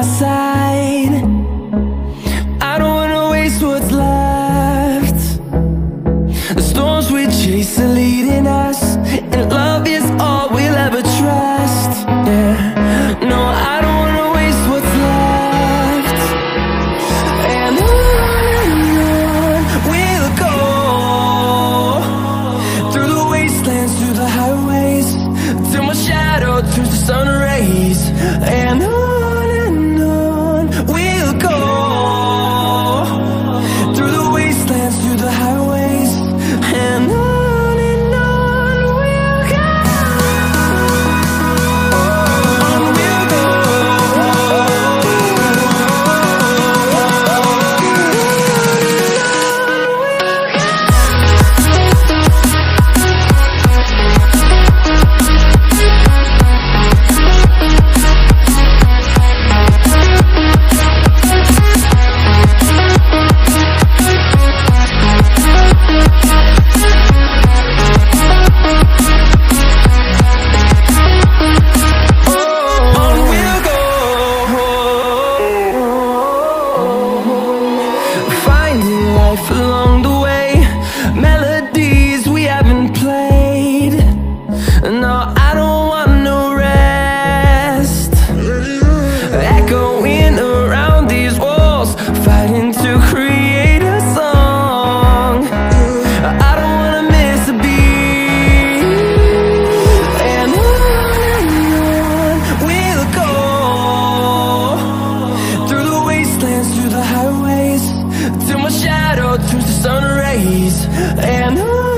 my side. I don't wanna waste what's left. The storms we chase are leading us, and love is all we'll ever trust. Yeah, no, I don't wanna waste what's left. And on we'll go, through the wastelands, through the highways, till my shadow turns to sun rays. And on we'll go, through the wastelands, through the highways, and on we'll go. On we'll go. Along the way, melodies we haven't played. No, I don't want no rest. Echoing around these walls, fighting to create a song. I don't wanna miss a beat. And on we'll go, through the wastelands, through the highways, till my shadow turns to sun rays. And on